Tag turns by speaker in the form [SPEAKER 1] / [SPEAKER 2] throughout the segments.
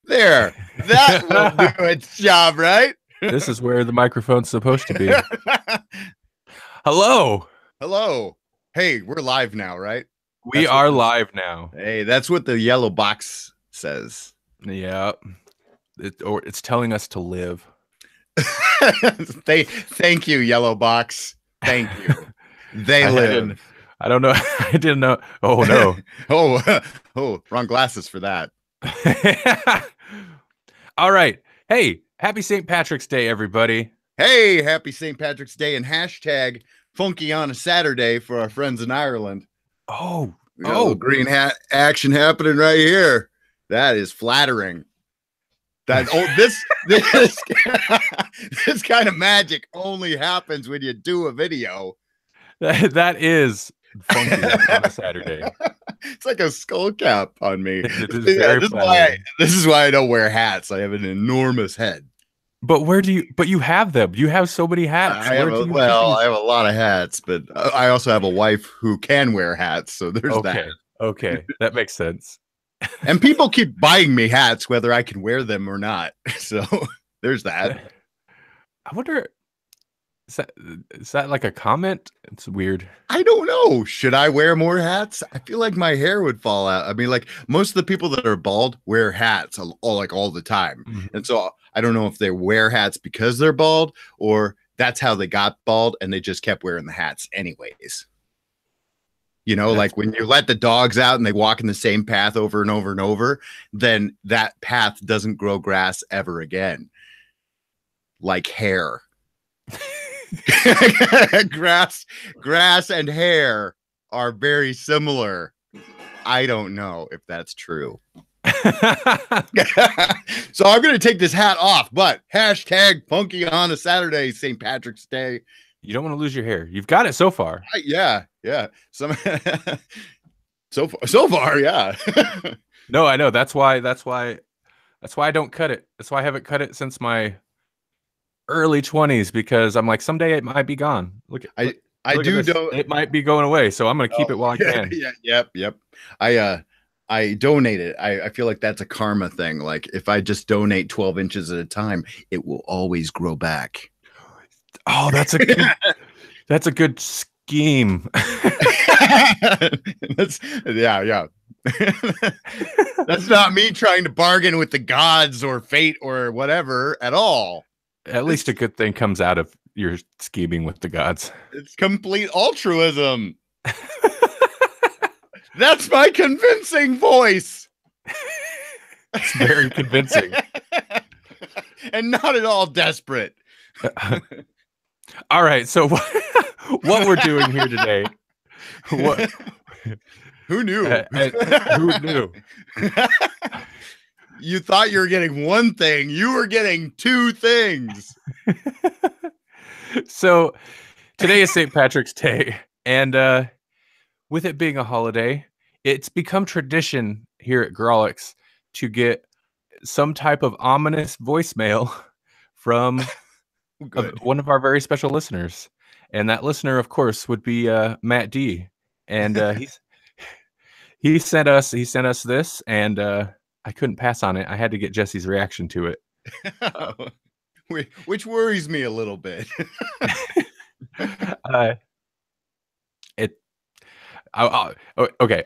[SPEAKER 1] There. That will do its job, right?
[SPEAKER 2] This is where the microphone's supposed to be. Hello.
[SPEAKER 1] Hello. Hey, we're live now, right?
[SPEAKER 2] We are live now.
[SPEAKER 1] Hey, that's what the yellow box says.
[SPEAKER 2] Yeah. It's telling us to live.
[SPEAKER 1] Thank you, yellow box. Thank you. They live.
[SPEAKER 2] I don't know. I didn't know. Oh, no.
[SPEAKER 1] Oh, wrong glasses for that.
[SPEAKER 2] All right. Hey, happy St. Patrick's Day, everybody.
[SPEAKER 1] Hey, happy St. Patrick's Day and hashtag funky on a Saturday for our friends in Ireland.
[SPEAKER 2] Oh,
[SPEAKER 1] we got a little green hat action happening right here. That is flattering. That this kind of magic only happens when you do a video.
[SPEAKER 2] That is funky on a Saturday.
[SPEAKER 1] It's like a skull cap on me.
[SPEAKER 2] This
[SPEAKER 1] is why I don't wear hats. I have an enormous head.
[SPEAKER 2] But you have them. You have so many hats.
[SPEAKER 1] I have a lot of hats, but I also have a wife who can wear hats. So there's that.
[SPEAKER 2] Okay. That makes sense.
[SPEAKER 1] And people keep buying me hats, whether I can wear them or not. So there's that.
[SPEAKER 2] I wonder, is that like a comment? It's weird.
[SPEAKER 1] I don't know. Should I wear more hats? I feel like my hair would fall out. I mean, like most of the people that are bald wear hats all the time. Mm-hmm. And so I don't know if they wear hats because they're bald or that's how they got bald and they just kept wearing the hats anyways. You know, like when you let the dogs out and they walk in the same path over and over and over, then that path doesn't grow grass ever again. Like hair. grass and hair are very similar. I don't know if that's true. So I'm going to take this hat off, but hashtag funky on a Saturday, St. Patrick's Day.
[SPEAKER 2] You don't want to lose your hair. You've got it so far.
[SPEAKER 1] Yeah. So far, yeah.
[SPEAKER 2] No, I know. That's why I don't cut it. That's why I haven't cut it since my early 20s, because I'm like, someday it might be gone. It might be going away, so I'm going to keep it while I can.
[SPEAKER 1] Yep. I donate it. I feel like that's a karma thing. Like if I just donate 12 inches at a time, it will always grow back.
[SPEAKER 2] Oh, that's a good scheme.
[SPEAKER 1] Yeah. That's not me trying to bargain with the gods or fate or whatever at all.
[SPEAKER 2] At least a good thing comes out of your scheming with the gods.
[SPEAKER 1] It's complete altruism. That's my convincing voice.
[SPEAKER 2] It's very convincing.
[SPEAKER 1] And not at all desperate.
[SPEAKER 2] All right, so what we're doing here today?
[SPEAKER 1] Who knew?
[SPEAKER 2] Who knew?
[SPEAKER 1] You thought you were getting one thing. You were getting two things.
[SPEAKER 2] So today is St. Patrick's Day, and with it being a holiday, it's become tradition here at Grawlix to get some type of ominous voicemail from one of our very special listeners. And that listener, of course, would be Matt D. And he sent us this, and I couldn't pass on it. I had to get Jesse's reaction to it.
[SPEAKER 1] Which worries me a little bit.
[SPEAKER 2] Okay.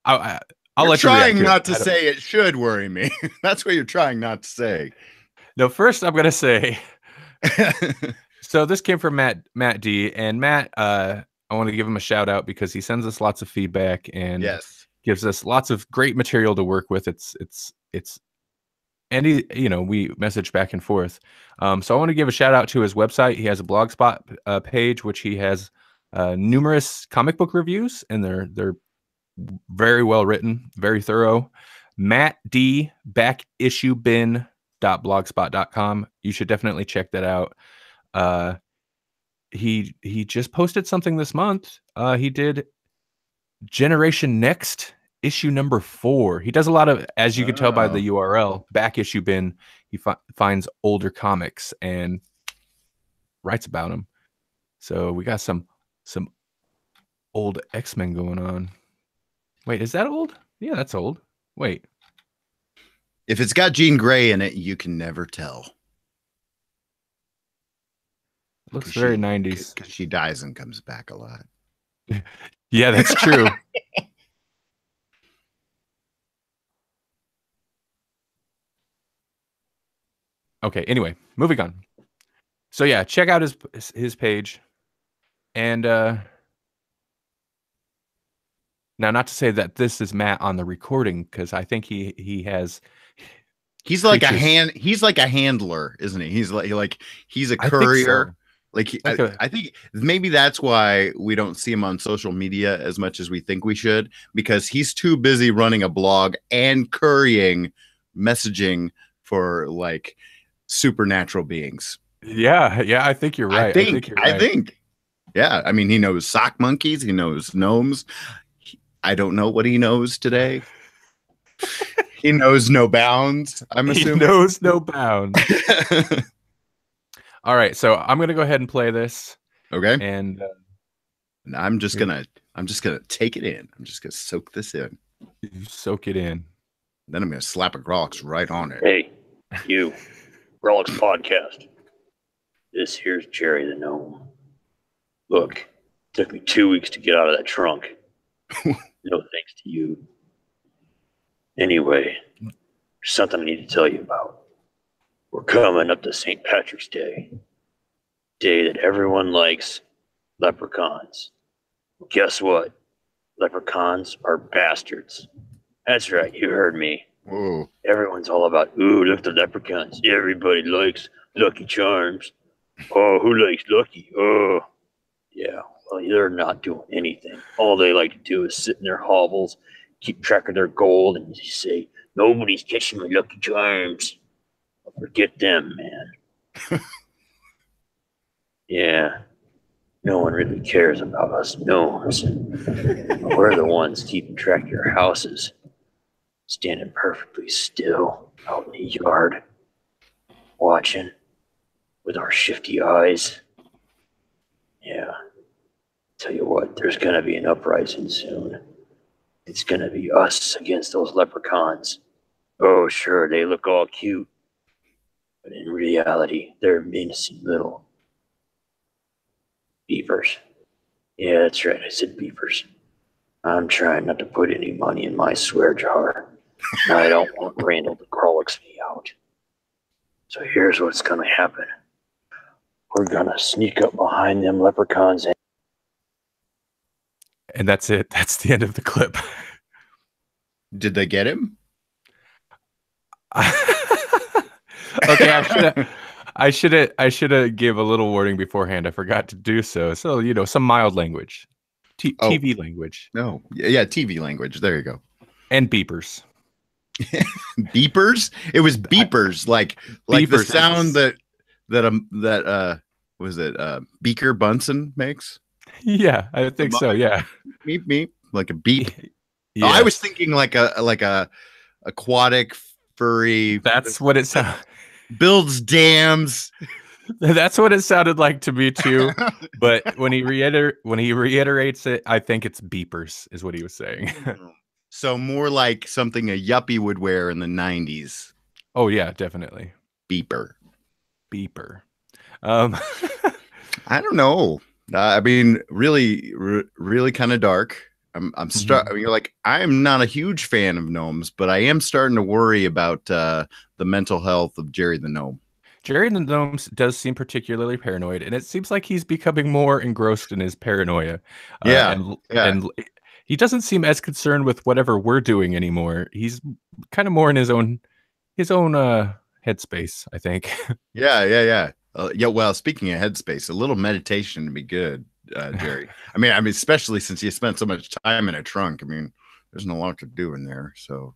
[SPEAKER 2] I'll let you
[SPEAKER 1] trying not to say it should worry me. That's what you're trying not to say.
[SPEAKER 2] No, first I'm gonna say. So this came from Matt D, and Matt, I want to give him a shout out because he sends us lots of feedback and gives us lots of great material to work with. And we message back and forth. So I want to give a shout out to his website. He has a Blogspot page, which he has numerous comic book reviews, and they're very well written, very thorough. Matt D backissuebin.blogspot.com. You should definitely check that out. He just posted something this month. He did Generation Next issue number 4. He does a lot of, as you can tell by the URL, Back Issue Bin. He finds older comics and writes about them. So we got some old X-Men going on. Wait, is that old? Yeah, that's old. Wait.
[SPEAKER 1] If it's got Jean Grey in it, you can never tell.
[SPEAKER 2] Looks very 90s.
[SPEAKER 1] Because she dies and comes back a lot.
[SPEAKER 2] Yeah, that's true. Okay, anyway, moving on. So yeah, check out his page. And now, not to say that this is Matt on the recording, because I think he has.
[SPEAKER 1] He's like he's like a handler, isn't he? He's he's a courier. I think maybe that's why we don't see him on social media as much as we think we should, because he's too busy running a blog and currying messaging for like supernatural beings.
[SPEAKER 2] Yeah, I think you're right.
[SPEAKER 1] I think. Yeah, I mean, he knows sock monkeys, he knows gnomes. I don't know what he knows today. He knows no bounds, I'm assuming.
[SPEAKER 2] He knows no bounds. All right, so I'm gonna go ahead and play this.
[SPEAKER 1] Okay.
[SPEAKER 2] And
[SPEAKER 1] I'm just gonna take it in. I'm just gonna soak this in.
[SPEAKER 2] You soak it in.
[SPEAKER 1] Then I'm gonna slap a Grawlix right on it.
[SPEAKER 3] Hey, you, Grawlix podcast. This here's Jerry the Gnome. Look, it took me 2 weeks to get out of that trunk. No thanks to you. Anyway, there's something I need to tell you about. We're coming up to St. Patrick's Day. Day that everyone likes leprechauns. Well, guess what? Leprechauns are bastards. That's right, you heard me.
[SPEAKER 1] Whoa.
[SPEAKER 3] Everyone's all about, ooh, look at the leprechauns. Everybody likes Lucky Charms. Oh, who likes Lucky? Oh. Yeah, well, they're not doing anything. All they like to do is sit in their hovels, keep track of their gold, and say, nobody's catching my Lucky Charms. Forget them, man. Yeah, no one really cares about us gnomes. We're the ones keeping track of your houses, standing perfectly still out in the yard, watching with our shifty eyes. Yeah, tell you what, there's gonna be an uprising soon. It's gonna be us against those leprechauns. Oh, sure, they look all cute, but in reality, they're menacing little beavers. Yeah, that's right, I said beavers. I'm trying not to put any money in my swear jar. I don't want Randall to Grawlix me out. So here's what's gonna happen. We're gonna sneak up behind them leprechauns.
[SPEAKER 2] And that's it. That's the end of the clip.
[SPEAKER 1] Did they get him?
[SPEAKER 2] Okay, I should have gave a little warning beforehand. I forgot to do so. So, some mild language. TV language.
[SPEAKER 1] No. Yeah, TV language. There you go.
[SPEAKER 2] And beepers.
[SPEAKER 1] Beepers? It was beepers, like beepers. The sound that was it Beaker Bunsen makes?
[SPEAKER 2] Yeah, I think so. Yeah,
[SPEAKER 1] beep beep, like a beep.
[SPEAKER 2] Yeah.
[SPEAKER 1] Oh, I was thinking like a aquatic furry.
[SPEAKER 2] That's what it sounds.
[SPEAKER 1] Builds dams.
[SPEAKER 2] That's what it sounded like to me too. But when he reiterates it, I think it's beepers is what he was saying.
[SPEAKER 1] So more like something a yuppie would wear in the 90s.
[SPEAKER 2] Oh yeah, definitely.
[SPEAKER 1] Beeper.
[SPEAKER 2] I
[SPEAKER 1] don't know. I mean, really kind of dark. I'm stuck. I mean, I'm not a huge fan of gnomes, but I am starting to worry about the mental health of Jerry the Gnome.
[SPEAKER 2] Jerry the Gnome does seem particularly paranoid, and it seems like he's becoming more engrossed in his paranoia. And he doesn't seem as concerned with whatever we're doing anymore. He's kind of more in his own headspace, I think.
[SPEAKER 1] Yeah. Well, speaking of headspace, a little meditation would be good, Jerry. I mean, especially since you spent so much time in a trunk. I mean, there's no lot to do in there, so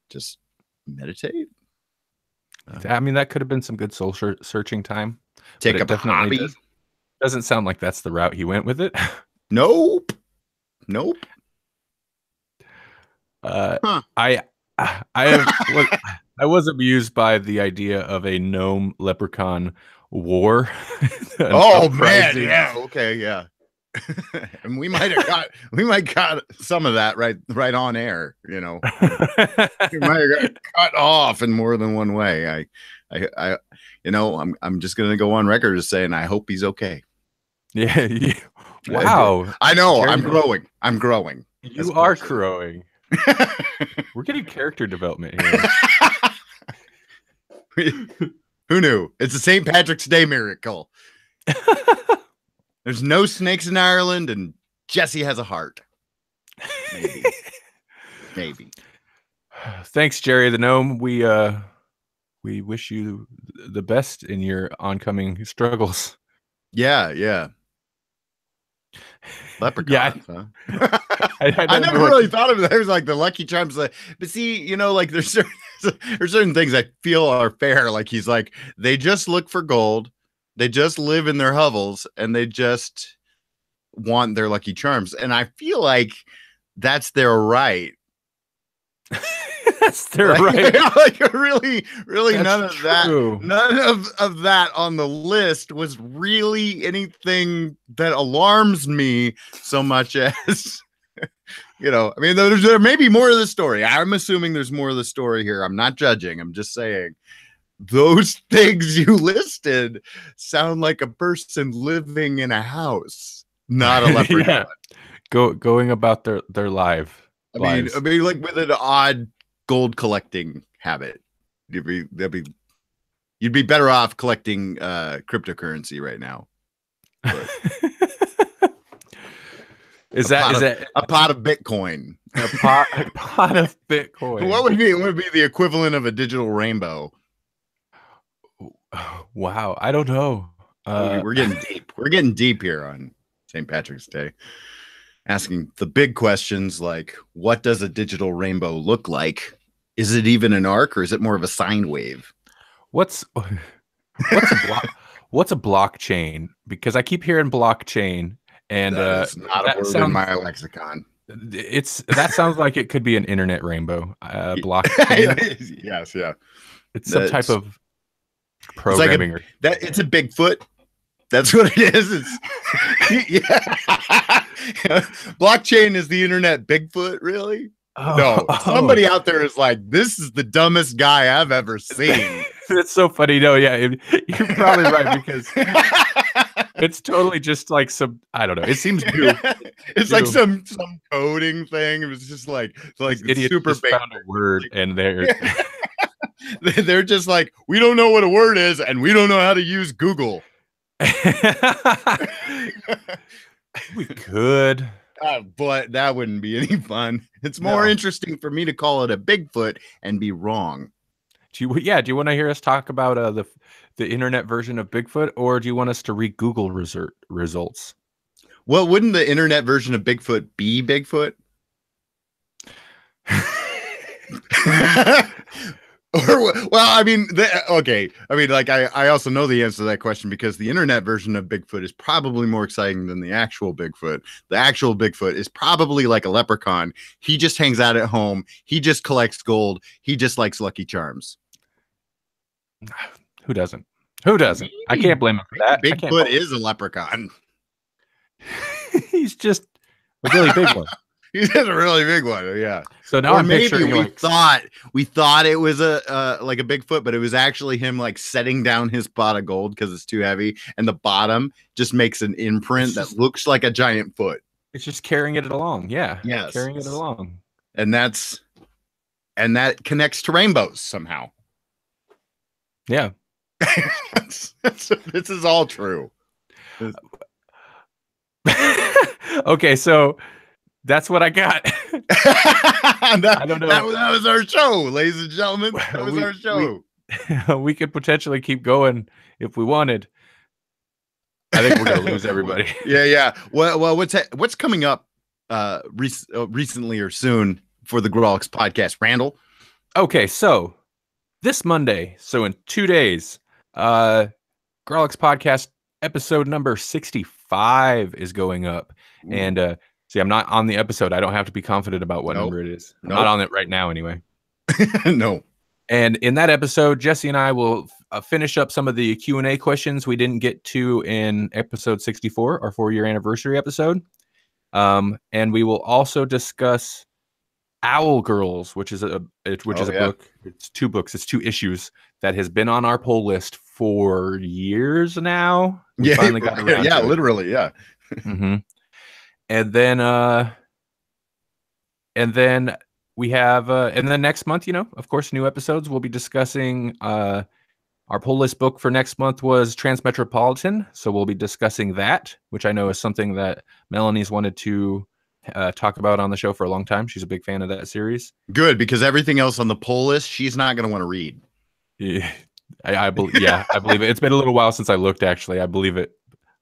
[SPEAKER 1] just meditate.
[SPEAKER 2] I mean, that could have been some good soul searching time.
[SPEAKER 1] Take up a hobby.
[SPEAKER 2] Doesn't sound like that's the route he went with it.
[SPEAKER 1] Nope.
[SPEAKER 2] I was amused by the idea of a gnome leprechaun war.
[SPEAKER 1] Oh man, yeah, okay, yeah. And we might got some of that right on air, you know. We might have got cut off in more than one way. I you know, I'm just gonna go on record as saying I hope he's okay.
[SPEAKER 2] Yeah. Wow.
[SPEAKER 1] I know.
[SPEAKER 2] Jerry,
[SPEAKER 1] I'm growing.
[SPEAKER 2] You are growing. We're getting character development here.
[SPEAKER 1] Who knew? It's a St. Patrick's Day miracle. There's no snakes in Ireland, and Jesse has a heart. Maybe.
[SPEAKER 2] Thanks, Jerry the Gnome. We wish you the best in your oncoming struggles.
[SPEAKER 1] Yeah. Leprechauns,
[SPEAKER 2] yeah.
[SPEAKER 1] Huh? I never really thought of it. There's like the Lucky Charms, but see, you know, like there's certain things I feel are fair. Like he's like, they just look for gold, they just live in their hovels, and they just want their Lucky Charms. And I feel like that's their right.
[SPEAKER 2] That's their right.
[SPEAKER 1] Like really that's none of
[SPEAKER 2] true.
[SPEAKER 1] None of that on the list was really anything that alarms me so much as, you know, I mean, there may be more of the story. I'm assuming there's more of the story here. I'm not judging. I'm just saying those things you listed sound like a person living in a house, not a leprechaun.
[SPEAKER 2] Going about their lives.
[SPEAKER 1] I mean, like with an odd gold collecting habit, you'd be better off collecting cryptocurrency right now.
[SPEAKER 2] Is that
[SPEAKER 1] a pot of Bitcoin?
[SPEAKER 2] A pot of Bitcoin.
[SPEAKER 1] What would be the equivalent of a digital rainbow?
[SPEAKER 2] Wow, I don't know.
[SPEAKER 1] We're getting deep. We're getting deep here on St. Patrick's Day. Asking the big questions like, what does a digital rainbow look like? Is it even an arc, or is it more of a sine wave?
[SPEAKER 2] What's a blockchain? Because I keep hearing blockchain, and
[SPEAKER 1] that's not a word in my lexicon.
[SPEAKER 2] That sounds like it could be an internet rainbow. Blockchain.
[SPEAKER 1] Yes, yeah.
[SPEAKER 2] It's some type of programming.
[SPEAKER 1] It's a Bigfoot. That's what it is. Blockchain is the internet Bigfoot, really? No. Somebody out there is like, this is the dumbest guy I've ever seen.
[SPEAKER 2] It's so funny. No, yeah, you're probably right, because it's totally just like some, I don't know. It seems new.
[SPEAKER 1] It's like some coding thing. It was just like
[SPEAKER 2] idiots
[SPEAKER 1] super
[SPEAKER 2] just found a word, and
[SPEAKER 1] they're just like, we don't know what a word is, and we don't know how to use Google.
[SPEAKER 2] We could,
[SPEAKER 1] but that wouldn't be any fun. It's more interesting for me to call it a Bigfoot and be wrong.
[SPEAKER 2] Do you want to hear us talk about the internet version of Bigfoot, or do you want us to read Google results?
[SPEAKER 1] Well, wouldn't the internet version of Bigfoot be Bigfoot? Well, I mean, okay. I mean, like, I also know the answer to that question, because the internet version of Bigfoot is probably more exciting than the actual Bigfoot. The actual Bigfoot is probably like a leprechaun. He just hangs out at home. He just collects gold. He just likes Lucky Charms.
[SPEAKER 2] Who doesn't? I can't blame him for that.
[SPEAKER 1] Bigfoot is a leprechaun.
[SPEAKER 2] He's just a really big one.
[SPEAKER 1] He's a really big one, yeah.
[SPEAKER 2] So now I'm
[SPEAKER 1] maybe we thought it was a like a Bigfoot, but it was actually him like setting down his pot of gold because it's too heavy, and the bottom just makes an imprint that looks like a giant foot.
[SPEAKER 2] It's just carrying it along, yeah.
[SPEAKER 1] Yes,
[SPEAKER 2] carrying it along,
[SPEAKER 1] and that connects to rainbows somehow.
[SPEAKER 2] Yeah,
[SPEAKER 1] this is all true.
[SPEAKER 2] Okay, so. That's what I got.
[SPEAKER 1] I don't know. That was our show, ladies and gentlemen. That was our show.
[SPEAKER 2] We could potentially keep going if we wanted. I think we're gonna lose everybody.
[SPEAKER 1] Yeah. Well, what's coming up recently or soon for the Grawlix podcast, Randall?
[SPEAKER 2] Okay, so this Monday, so in 2 days, Grawlix podcast episode number 65 is going up. Ooh. And see, I'm not on the episode. I don't have to be confident about what number it is. I'm not on it right now anyway.
[SPEAKER 1] No.
[SPEAKER 2] And in that episode, Jesse and I will finish up some of the Q&A questions we didn't get to in episode 64, our 4-year anniversary episode. And we will also discuss Owl Girls, which is a book. It's 2 books. It's 2 issues that has been on our pull list for years now. We finally got around to it.
[SPEAKER 1] Literally, yeah.
[SPEAKER 2] And then we have, and then next month, of course, new episodes. We'll be discussing our pull list book for next month was Transmetropolitan. So we'll be discussing that, which I know is something that Melanie's wanted to talk about on the show for a long time. She's a big fan of that series.
[SPEAKER 1] Good, because everything else on the pull list, she's not going to want to read.
[SPEAKER 2] Yeah, I believe it. It's been a little while since I looked, actually. I believe it.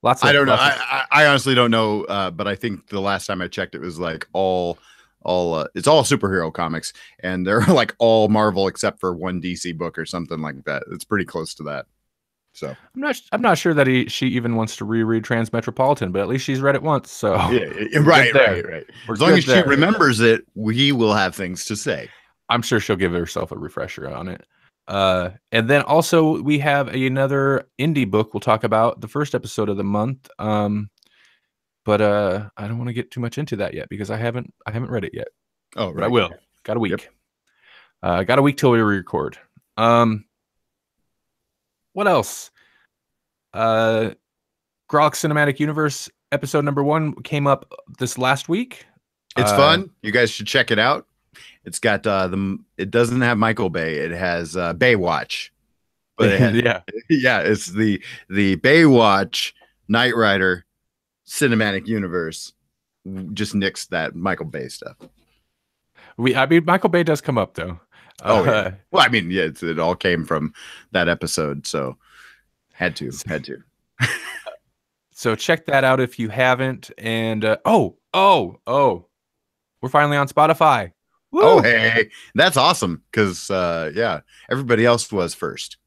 [SPEAKER 1] I don't know. I honestly don't know, but I think the last time I checked, it was like all it's all superhero comics, and they're like all Marvel except for 1 DC book or something like that. It's pretty close to that. So
[SPEAKER 2] I'm not sure that she even wants to reread Transmetropolitan, but at least she's read it once. So
[SPEAKER 1] right. As long as she remembers it, we will have things to say.
[SPEAKER 2] I'm sure she'll give herself a refresher on it. And then also we have another indie book we'll talk about the first episode of the month. But I don't want to get too much into that yet because I haven't read it yet.
[SPEAKER 1] Oh, right.
[SPEAKER 2] But I will. Got a week. Got a week till we record. What else? Grawlix Cinematic Universe episode number 1 came up this last week.
[SPEAKER 1] It's fun. You guys should check it out. It's got it doesn't have Michael Bay. It has Baywatch. But it has, it's the Baywatch Knight Rider Cinematic Universe. Just nixed that Michael Bay stuff.
[SPEAKER 2] Michael Bay does come up though.
[SPEAKER 1] Well, I mean, it all came from that episode, so had to.
[SPEAKER 2] So check that out if you haven't. And we're finally on Spotify. Woo!
[SPEAKER 1] Oh, hey, that's awesome because everybody else was first.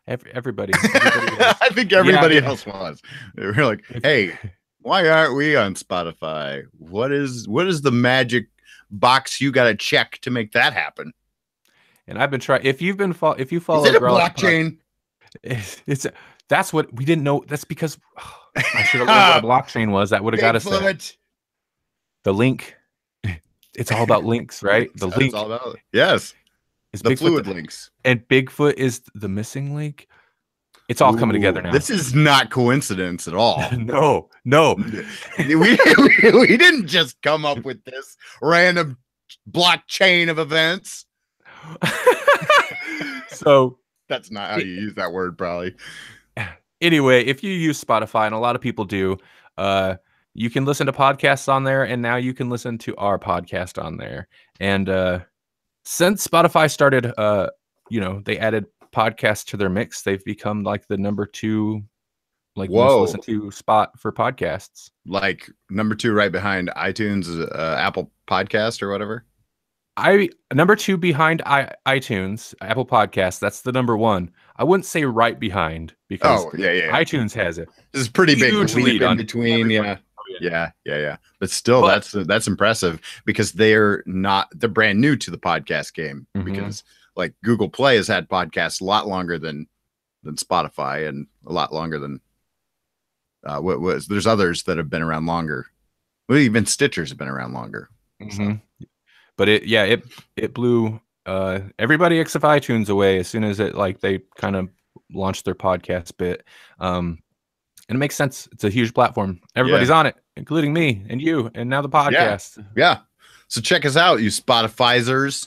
[SPEAKER 2] Everybody
[SPEAKER 1] I think everybody else was. They were like, hey, why aren't we on Spotify? What is the magic box you got to check to make that happen?
[SPEAKER 2] And I've been trying. If you follow,
[SPEAKER 1] is it a blockchain?
[SPEAKER 2] That's what we didn't know. That's because I should have learned what a blockchain was. That would have got us there. The link. It's all about links, right? The link.
[SPEAKER 1] It's all about yes.
[SPEAKER 2] It's
[SPEAKER 1] the
[SPEAKER 2] Bigfoot
[SPEAKER 1] fluid links.
[SPEAKER 2] And Bigfoot is the missing link. It's all coming together now.
[SPEAKER 1] This is not coincidence at all.
[SPEAKER 2] No.
[SPEAKER 1] we didn't just come up with this random blockchain of events.
[SPEAKER 2] So
[SPEAKER 1] that's not how you use that word, probably.
[SPEAKER 2] Anyway, if you use Spotify, and a lot of people do, you can listen to podcasts on there, and now you can listen to our podcast on there. And since Spotify started, they added podcasts to their mix, they've become like the number 2 most listened to spot for podcasts. Like
[SPEAKER 1] number 2 right behind iTunes, Apple Podcast or whatever.
[SPEAKER 2] Number 2 behind iTunes, Apple Podcasts. That's the number 1. I wouldn't say right behind because iTunes has it.
[SPEAKER 1] This is pretty big
[SPEAKER 2] lead
[SPEAKER 1] in between. Yeah. But still, that's impressive because they're brand new to the podcast game because like Google Play has had podcasts a lot longer than Spotify and a lot longer than there's others that have been around longer. Well, even Stitchers have been around longer. So.
[SPEAKER 2] But it blew everybody except iTunes away as soon as they kind of launched their podcast bit. And it makes sense. It's a huge platform. Everybody's on it, including me and you, and now the podcast.
[SPEAKER 1] Yeah. So check us out, you Spotifyzers.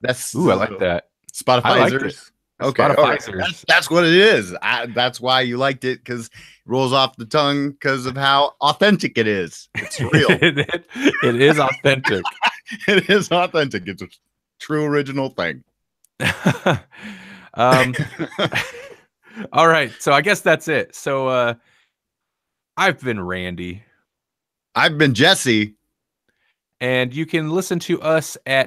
[SPEAKER 2] I like that.
[SPEAKER 1] Spotifyzers. Okay.
[SPEAKER 2] Spotifyzers.
[SPEAKER 1] That's what it is. That's why you liked it, because it rolls off the tongue because of how authentic it is. It's real.
[SPEAKER 2] It is authentic.
[SPEAKER 1] It is authentic. It's a true original thing.
[SPEAKER 2] All right. So I guess that's it. So I've been Randy.
[SPEAKER 1] I've been Jesse.
[SPEAKER 2] And you can listen to us you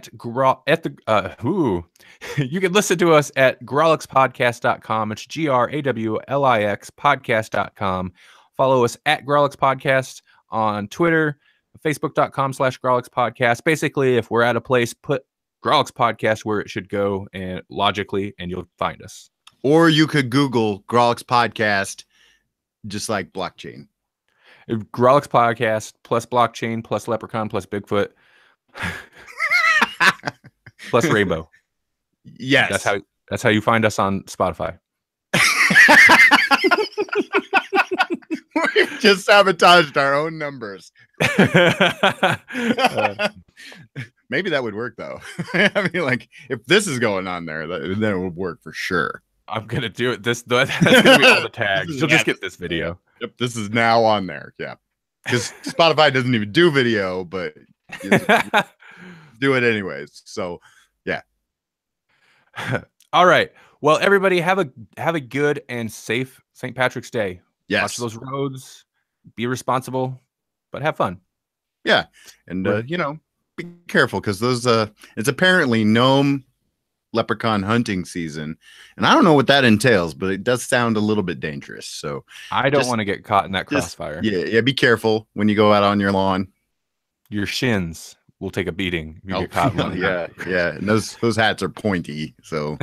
[SPEAKER 2] can listen to us at grawlixpodcast.com. It's GRAWLIX podcast.com. Follow us at Grawlix Podcast on Twitter, facebook.com/Grawlix Podcast. Basically, if we're at a place, put Grawlix Podcast where it should go, and logically, and you'll find us.
[SPEAKER 1] Or you could Google Grawlix Podcast, just like blockchain.
[SPEAKER 2] Grawlix Podcast plus blockchain plus leprechaun plus Bigfoot plus rainbow.
[SPEAKER 1] Yes,
[SPEAKER 2] that's how you find us on Spotify.
[SPEAKER 1] We've just sabotaged our own numbers. Maybe that would work though. I mean, like if this is going on there, then it would work for sure.
[SPEAKER 2] I'm gonna do it. That's gonna be all the tags. You'll just get this video.
[SPEAKER 1] Yep, this is now on there. Yeah, because Spotify doesn't even do video, but you do it anyways. So, yeah.
[SPEAKER 2] All right. Well, everybody, have a good and safe St. Patrick's Day.
[SPEAKER 1] Yes.
[SPEAKER 2] Watch those roads. Be responsible, but have fun.
[SPEAKER 1] Yeah, and be careful because those it's apparently gnome leprechaun hunting season, and I don't know what that entails, but it does sound a little bit dangerous. So
[SPEAKER 2] I don't want to get caught in that crossfire.
[SPEAKER 1] Yeah, be careful when you go out on your lawn. Your
[SPEAKER 2] shins will take a beating if you get caught.
[SPEAKER 1] Yeah, and those hats are pointy, so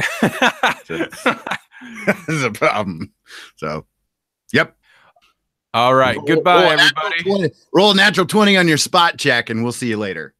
[SPEAKER 1] this is a problem. So, yep.
[SPEAKER 2] All right, goodbye, everybody.
[SPEAKER 1] Roll a natural 20 on your spot check, and we'll see you later.